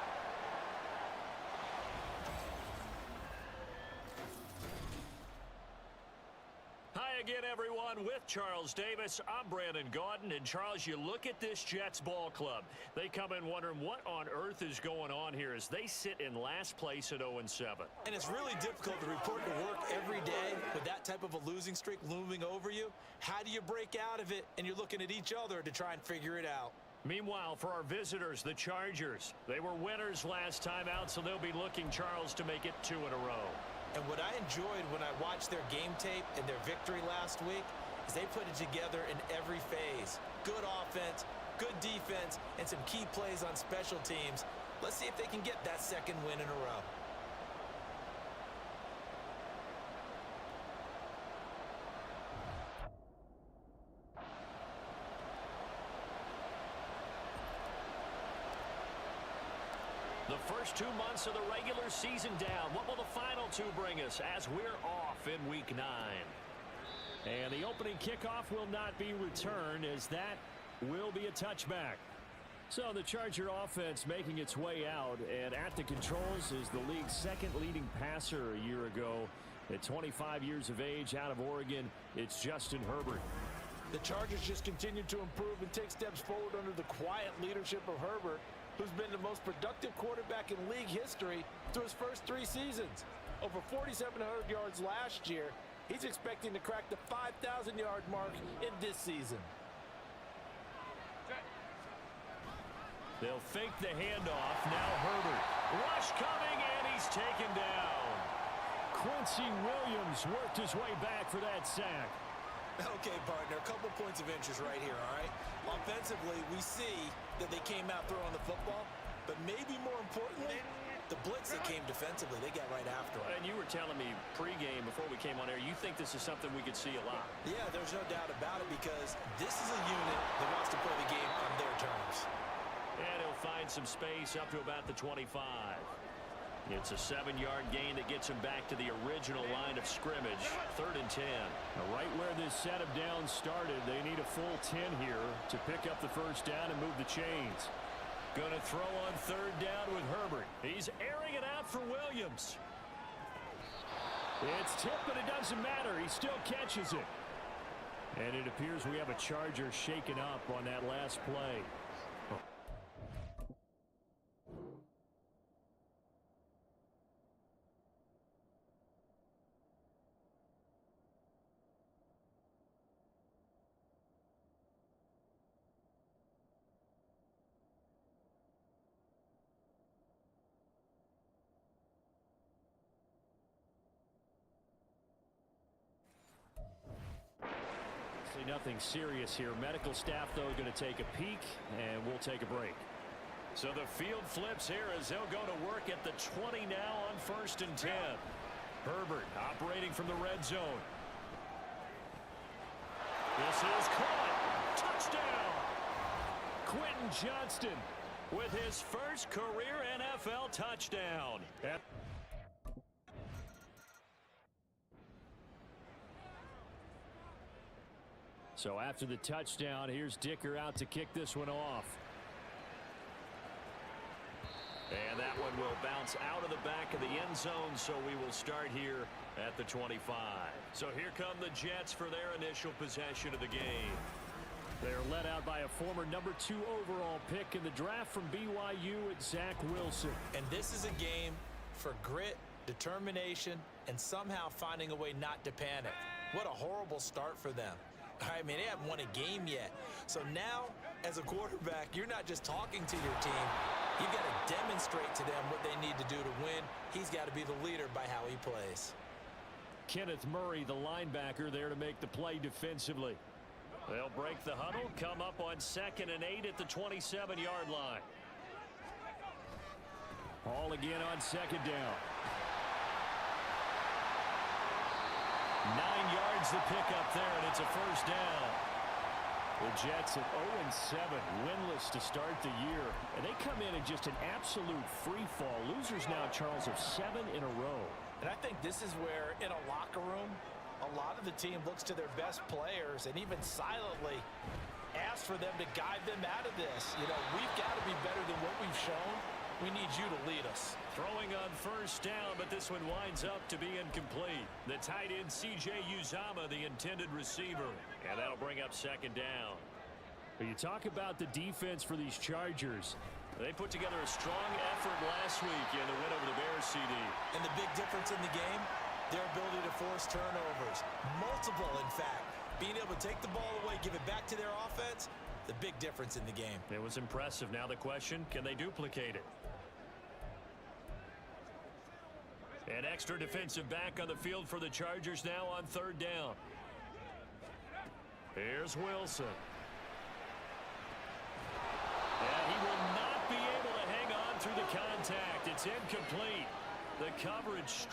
Hi again, everyone. With Charles Davis, I'm Brandon Gaudin. And Charles, you look at this Jets ball club. They come in wondering what on earth is going on here as they sit in last place at 0-7. And it's really difficult to report to work every day with that type of a losing streak looming over you. How do you break out of it? And you're looking at each other to try and figure it out. Meanwhile, for our visitors, the Chargers, they were winners last time out, so they'll be looking, Charles, to make it 2 in a row. And what I enjoyed when I watched their game tape and their victory last week is they put it together in every phase. Good offense, good defense, and some key plays on special teams. Let's see if they can get that second win in a row. The first 2 months of the regular season down. What will the final 2 bring us as we're off in Week 9? And the opening kickoff will not be returned, as that will be a touchback. So the Charger offense making its way out, and at the controls is the league's second leading passer a year ago. At 25 years of age, out of Oregon, it's Justin Herbert. The Chargers just continue to improve and take steps forward under the quiet leadership of Herbert, who's been the most productive quarterback in league history through his first 3 seasons. Over 4,700 yards last year. He's expecting to crack the 5,000-yard mark in this season. They'll fake the handoff. Now Herbert. Rush coming, and he's taken down. Quincy Williams worked his way back for that sack. Okay, partner, a couple points of interest right here, all right? Offensively, we see that they came out throwing the football, but maybe more importantly, the blitz that came defensively, they got right after it. And you were telling me pregame before we came on air, you think this is something we could see a lot. Yeah, there's no doubt about it, because this is a unit that wants to play the game on their terms. And he'll find some space up to about the 25. It's a 7-yard gain that gets him back to the original line of scrimmage. 3rd and 10. Now, right where this set of downs started, they need a full 10 here to pick up the first down and move the chains. Going to throw on 3rd down with Herbert. He's airing it out for Williams. It's tipped, but it doesn't matter. He still catches it. And it appears we have a Charger shaken up on that last play. Nothing serious here. Medical staff, though, going to take a peek, and we'll take a break. So the field flips here as they'll go to work at the 20 now on 1st and 10. Herbert operating from the red zone. This is caught. Touchdown. Quentin Johnston with his first career NFL touchdown. So after the touchdown, here's Dicker out to kick this one off. And that one will bounce out of the back of the end zone, so we will start here at the 25. So here come the Jets for their initial possession of the game. They're led out by a former number 2 overall pick in the draft from BYU at Zach Wilson. And this is a game for grit, determination, and somehow finding a way not to panic. What a horrible start for them. I mean, they haven't won a game yet. So now, as a quarterback, you're not just talking to your team. You've got to demonstrate to them what they need to do to win. He's got to be the leader by how he plays. Kenneth Murray, the linebacker, there to make the play defensively. They'll break the huddle, come up on 2nd and 8 at the 27-yard line. Ball again on 2nd down. 9 yards to pick up there, and it's a first down. The Jets at 0-7, winless to start the year. And they come in just an absolute free fall. Losers now, Charles, of 7 in a row. And I think this is where, in a locker room, a lot of the team looks to their best players and even silently asks for them to guide them out of this. You know, we've got to be better than what we've shown. We need you to lead us. Throwing on first down, but this one winds up to be incomplete. The tight end, C.J. Uzomah, the intended receiver. And that'll bring up second down. But you talk about the defense for these Chargers. They put together a strong effort last week in the win over the Bears, CD. And the big difference in the game, their ability to force turnovers. Multiple, in fact. Being able to take the ball away, give it back to their offense, the big difference in the game. It was impressive. Now the question, can they duplicate it? An extra defensive back on the field for the Chargers now on third down. Here's Wilson. And he will not be able to hang on through the contact. It's incomplete. The coverage.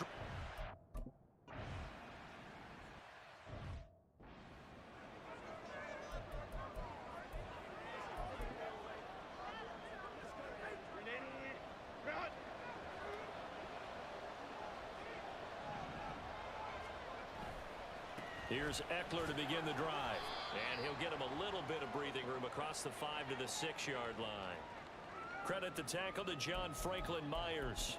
Here's Eckler to begin the drive. And he'll get him a little bit of breathing room across the 5 to the 6-yard line. Credit the tackle to John Franklin Myers.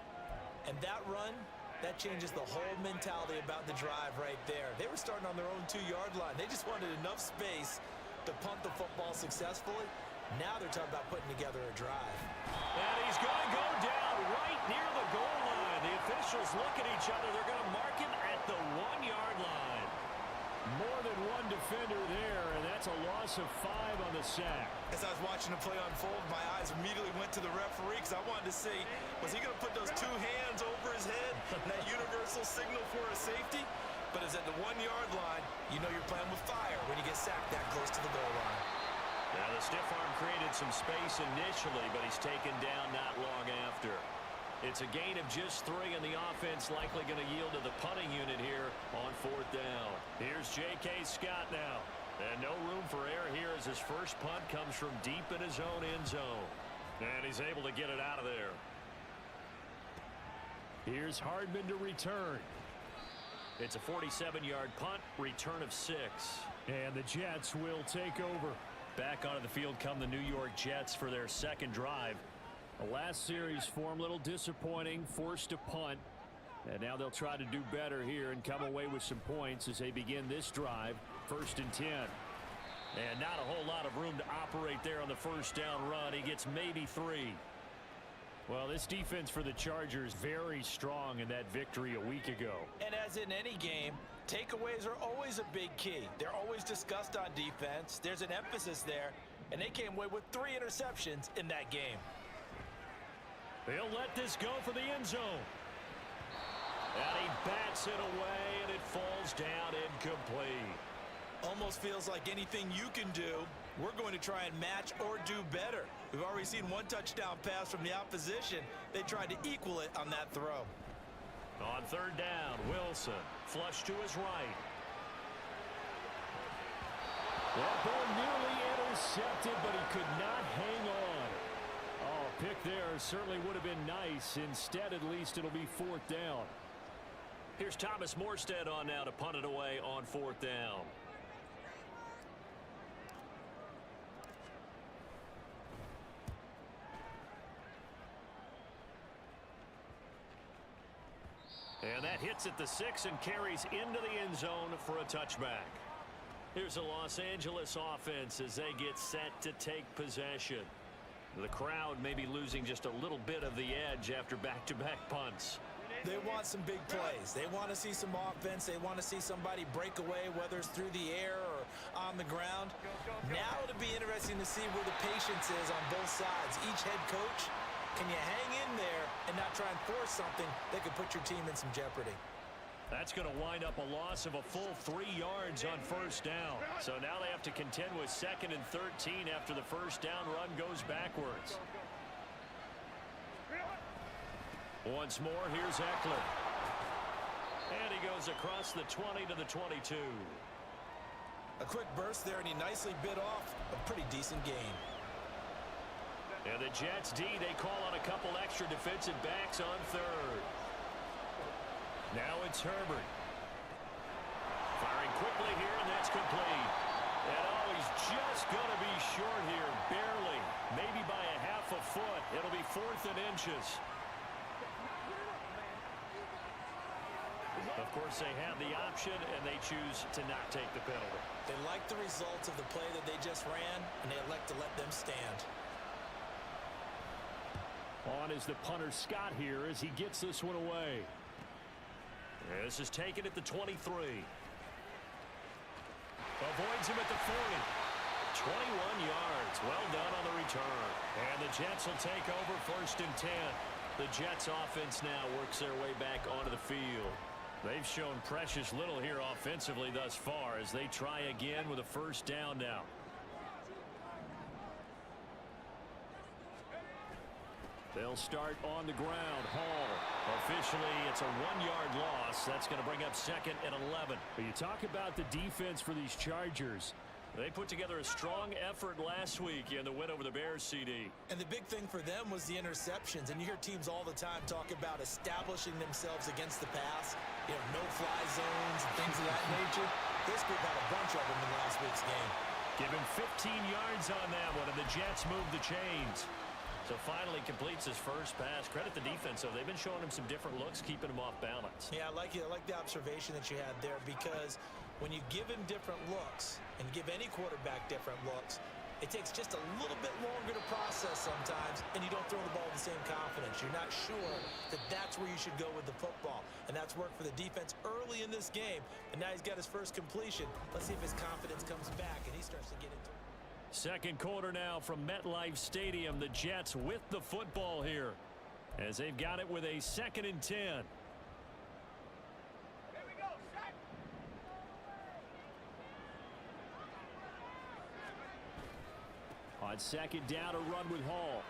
And that run, that changes the whole mentality about the drive right there. They were starting on their own 2-yard line. They just wanted enough space to punt the football successfully. Now they're talking about putting together a drive. And he's going to go down right near the goal line. The officials look at each other. They're going to mark him at the 1-yard line. More than one defender there, and that's a loss of 5 on the sack. As I was watching the play unfold, my eyes immediately went to the referee because I wanted to see, was he going to put those 2 hands over his head, that universal signal for a safety? But it's at the 1-yard line. You know you're playing with fire when you get sacked that close to the goal line. Now the stiff arm created some space initially, but he's taken down not long after. It's a gain of just 3, and the offense likely going to yield to the punting unit here on fourth down. Here's J.K. Scott now. And no room for error here as his first punt comes from deep in his own end zone. And he's able to get it out of there. Here's Hardman to return. It's a 47-yard punt, return of 6. And the Jets will take over. Back onto the field come the New York Jets for their second drive. The last series form, a little disappointing, forced to punt. And now they'll try to do better here and come away with some points as they begin this drive, 1st and 10. And not a whole lot of room to operate there on the first down run. He gets maybe 3. Well, this defense for the Chargers very strong in that victory a week ago. And as in any game, takeaways are always a big key. They're always discussed on defense. There's an emphasis there, and they came away with 3 interceptions in that game. He'll let this go for the end zone. And he bats it away, and it falls down incomplete. Almost feels like anything you can do, we're going to try and match or do better. We've already seen 1 touchdown pass from the opposition. They tried to equal it on that throw. On third down, Wilson, flush to his right. That ball nearly intercepted, but he could not hang on. Oh, pick there certainly would have been nice. Instead, at least, it'll be 4th down. Here's Thomas Morstead on now to punt it away on 4th down. And that hits at the 6 and carries into the end zone for a touchback. Here's the Los Angeles offense as they get set to take possession. The crowd may be losing just a little bit of the edge after back-to-back punts. They want some big plays. They want to see some offense. They want to see somebody break away, whether it's through the air or on the ground. Now it'll be interesting to see where the patience is on both sides. Each head coach, can you hang in there and not try and force something that could put your team in some jeopardy? That's going to wind up a loss of a full 3 yards on first down. So now they have to contend with 2nd and 13 after the first down run goes backwards. Once more, here's Eckler. And he goes across the 20 to the 22. A quick burst there, and he nicely bit off a pretty decent gain. And the Jets D, they call on a couple extra defensive backs on third. Now it's Herbert. Firing quickly here, and that's complete. And oh, he's just going to be short here, barely. Maybe by a half a foot. It'll be 4th and inches. Of course, they have the option, and they choose to not take the penalty. They like the results of the play that they just ran, and they elect to let them stand. On is the punter Scott here as he gets this one away. This is taken at the 23. Avoids him at the 40. 21 yards. Well done on the return. And the Jets will take over 1st and 10. The Jets offense now works their way back onto the field. They've shown precious little here offensively thus far as they try again with a 1st down now. They'll start on the ground. Hall. Officially, it's a 1-yard loss. That's going to bring up 2nd and 11. But you talk about the defense for these Chargers. They put together a strong effort last week in the win over the Bears, CD. And the big thing for them was the interceptions. And you hear teams all the time talk about establishing themselves against the pass. You know, no-fly zones and things of that nature. This group had a bunch of them in last week's game. Given 15 yards on that one, and the Jets move the chains. So finally completes his first pass. Credit the defense, though. They've been showing him some different looks, keeping him off balance. Yeah, I like it. I like the observation that you had there, because when you give him different looks and give any quarterback different looks, it takes just a little bit longer to process sometimes, and you don't throw the ball with the same confidence. You're not sure that that's where you should go with the football, and that's worked for the defense early in this game, and now he's got his first completion. Let's see if his confidence comes back and he starts to get into it. Second quarter now from MetLife Stadium. The Jets with the football here as they've got it with a 2nd and 10. On 2nd down, a run with Hall.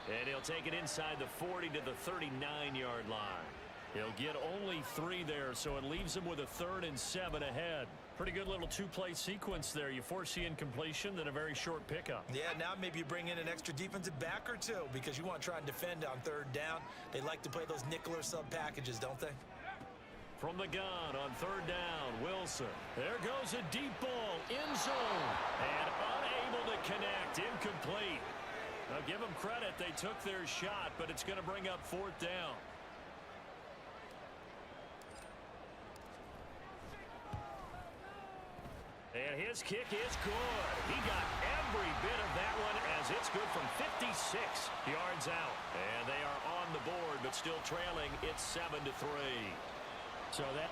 And he'll take it inside the 40 to the 39-yard line. He'll get only 3 there, so it leaves him with a 3rd and 7 ahead. Pretty good little 2-play sequence there. You foresee incompletion, then a very short pickup. Yeah, now maybe you bring in an extra defensive back or two, because you want to try and defend on 3rd down. They like to play those nickel or sub packages, don't they? From the gun on 3rd down, Wilson. There goes a deep ball, end zone, and unable to connect, incomplete. Now give them credit, they took their shot, but it's going to bring up 4th down. And his kick is good. He got every bit of that one as it's good from 56 yards out. And they are on the board, but still trailing. It's 7-3. So that...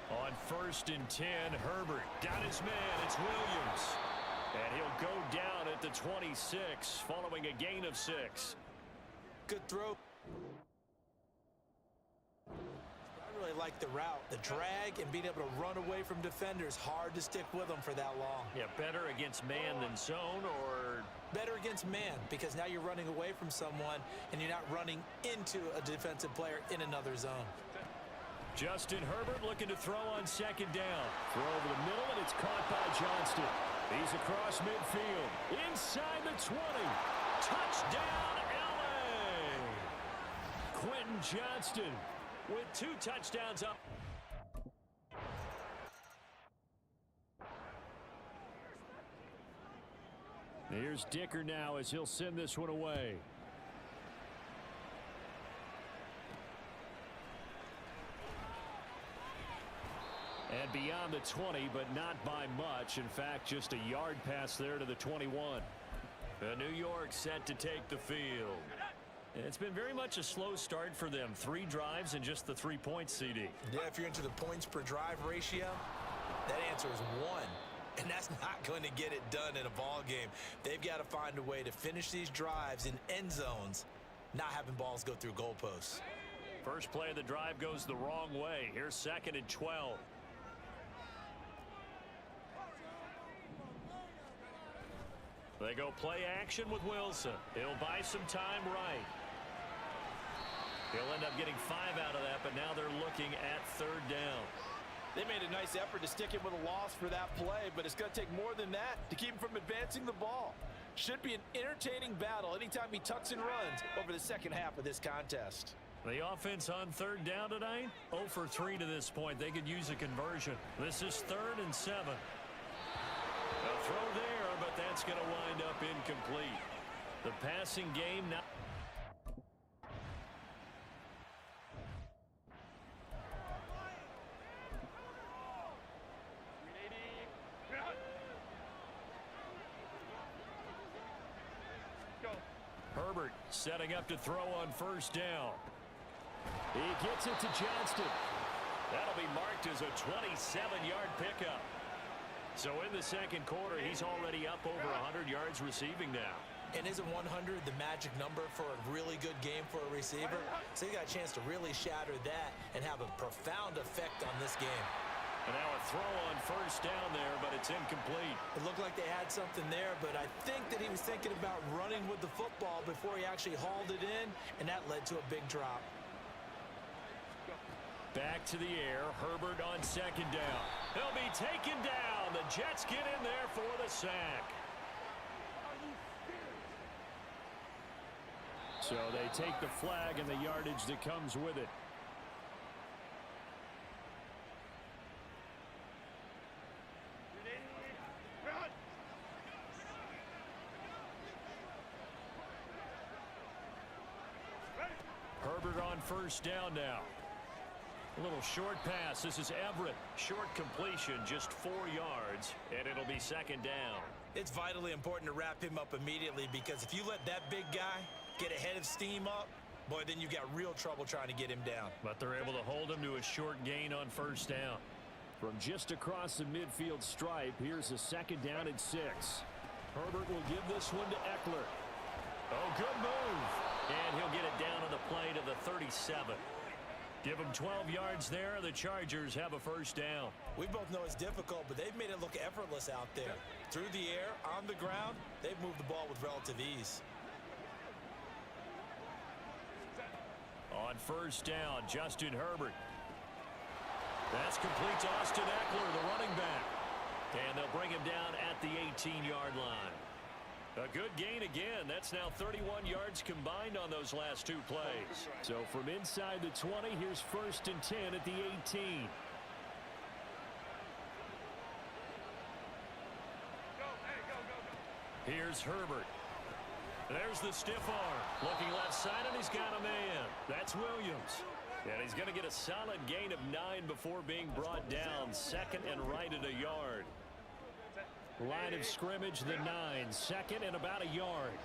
On 1st and 10, Herbert got his man. It's Williams. And he'll go down at the 26 following a gain of 6. Good throw. I really like the route. The drag and being able to run away from defenders. Hard to stick with them for that long. Yeah, better against man than zone, or... Better against man, because now you're running away from someone and you're not running into a defensive player in another zone. Justin Herbert looking to throw on 2nd down. Throw over the middle, and it's caught by Johnston. He's across midfield. Inside the 20. Touchdown, L.A. Quentin Johnston with 2 touchdowns up. Here's Dicker now as he'll send this one away. And beyond the 20, but not by much. In fact, just a yard pass there to the 21. New York set to take the field. It's been very much a slow start for them. 3 drives and just the 3 points, CD. Yeah, if you're into the points per drive ratio, that answer is 1. And that's not going to get it done in a ball game. They've got to find a way to finish these drives in end zones, not having balls go through goalposts. First play of the drive goes the wrong way. Here's 2nd and 12. They go play action with Wilson. He'll buy some time right. He'll end up getting 5 out of that, but now they're looking at 3rd down. They made a nice effort to stick him with a loss for that play, but it's going to take more than that to keep him from advancing the ball. Should be an entertaining battle anytime he tucks and runs over the second half of this contest. The offense on 3rd down tonight, 0 for 3 to this point. They could use a conversion. This is 3rd and 7. A throw there, but that's going to wind up incomplete. The passing game now. Herbert setting up to throw on 1st down. He gets it to Johnston. That'll be marked as a 27-yard pickup. So in the 2nd quarter, he's already up over 100 yards receiving now. And isn't 100 the magic number for a really good game for a receiver? So he got a chance to really shatter that and have a profound effect on this game. And now a throw on 1st down there, but it's incomplete. It looked like they had something there, but I think that he was thinking about running with the football before he actually hauled it in, and that led to a big drop. Back to the air, Herbert on 2nd down. He'll be taken down. The Jets get in there for the sack. So they take the flag and the yardage that comes with it. Herbert on 1st down now. A little short pass. This is Everett. Short completion, just 4 yards, and it'll be 2nd down. It's vitally important to wrap him up immediately because if you let that big guy get a head of steam up, boy, then you got real trouble trying to get him down. But they're able to hold him to a short gain on 1st down. From just across the midfield stripe, here's a 2nd down and 6. Herbert will give this one to Eckler. Oh, good move. And he'll get it down on the play to the 37. Give him 12 yards there. The Chargers have a 1st down. We both know it's difficult, but they've made it look effortless out there. Through the air, on the ground, they've moved the ball with relative ease. On 1st down, Justin Herbert. That's complete to Austin Eckler, the running back. And they'll bring him down at the 18-yard line. A good gain again. That's now 31 yards combined on those last 2 plays. So from inside the 20, here's 1st and 10 at the 18. Here's Herbert. There's the stiff arm. Looking left side, and he's got a man. That's Williams. And he's going to get a solid gain of 9 before being brought down. 2nd and right at a yard. Line of scrimmage, the 9. 2nd and about a yard.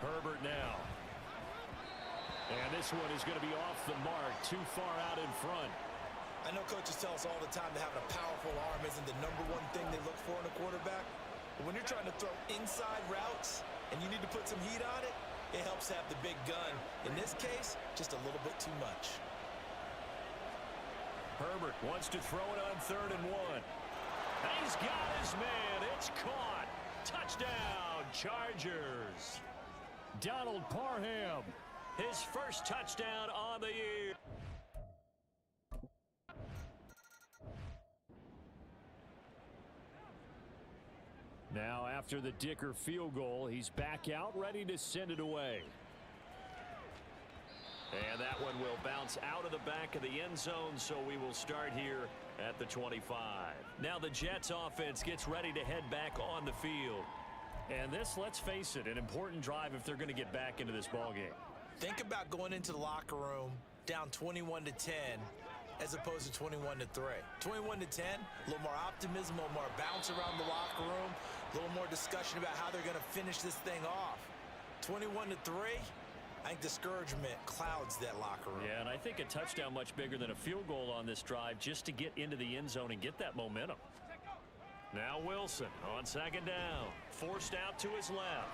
Herbert now. And this one is going to be off the mark, too far out in front. I know coaches tell us all the time that having a powerful arm isn't the #1 thing they look for in a quarterback. But when you're trying to throw inside routes and you need to put some heat on it, it helps to have the big gun. In this case, just a little bit too much. Herbert wants to throw it on 3rd and 1. He's got his man. It's caught. Touchdown, Chargers. Donald Parham. His first touchdown on the year. Now after the Dicker field goal, he's back out ready to send it away. And that one will bounce out of the back of the end zone, so we will start here at the 25. Now the Jets offense gets ready to head back on the field. And this, let's face it, an important drive if they're going to get back into this ballgame. Think about going into the locker room down 21-10 as opposed to 21-3. 21-10, a little more optimism, a little more bounce around the locker room, a little more discussion about how they're going to finish this thing off. 21-3, I think discouragement clouds that locker room. Yeah, and I think a touchdown much bigger than a field goal on this drive just to get into the end zone and get that momentum. Now Wilson on second down. Forced out to his left.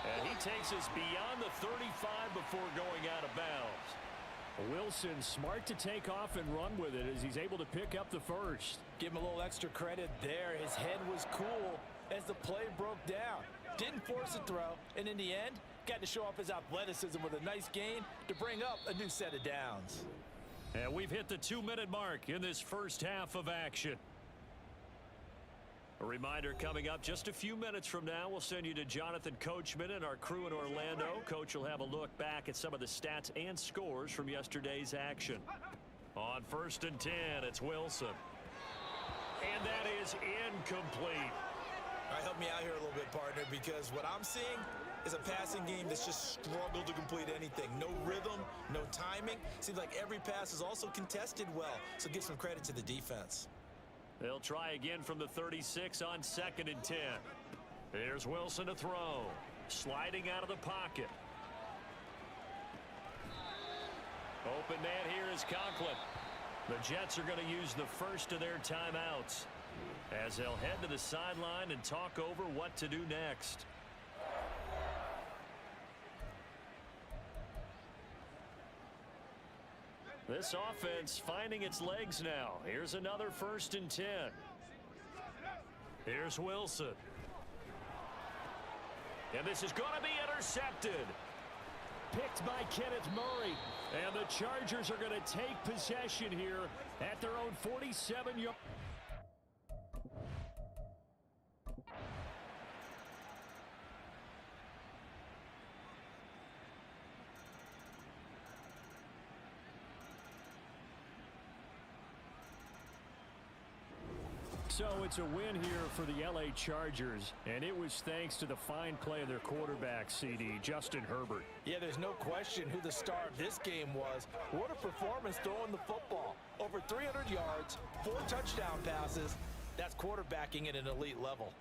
And he takes us beyond the 35 before going out of bounds. Wilson smart to take off and run with it as he's able to pick up the first. Give him a little extra credit there. His head was cool as the play broke down. Didn't force a throw, and in the end, got to show off his athleticism with a nice gain to bring up a new set of downs. And we've hit the 2-minute mark in this first half of action. A reminder, coming up just a few minutes from now, we'll send you to Jonathan Coachman and our crew in Orlando. Coach will have a look back at some of the stats and scores from yesterday's action. On 1st and 10, it's Wilson. And that is incomplete. All right, help me out here a little bit, partner, because what I'm seeing is a passing game that's just struggled to complete anything. No rhythm, no timing. Seems like every pass is also contested well, so give some credit to the defense. They'll try again from the 36 on 2nd and 10. Here's Wilson to throw. Sliding out of the pocket. Open man here is Conklin. The Jets are going to use the first of their timeouts as they'll head to the sideline and talk over what to do next. This offense finding its legs now. Here's another 1st and 10. Here's Wilson. And this is going to be intercepted. Picked by Kenneth Murray. And the Chargers are going to take possession here at their own 47-yard. So it's a win here for the LA Chargers, and it was thanks to the fine play of their quarterback, CD, Justin Herbert. Yeah, there's no question who the star of this game was. What a performance throwing the football. Over 300 yards, 4 touchdown passes. That's quarterbacking at an elite level.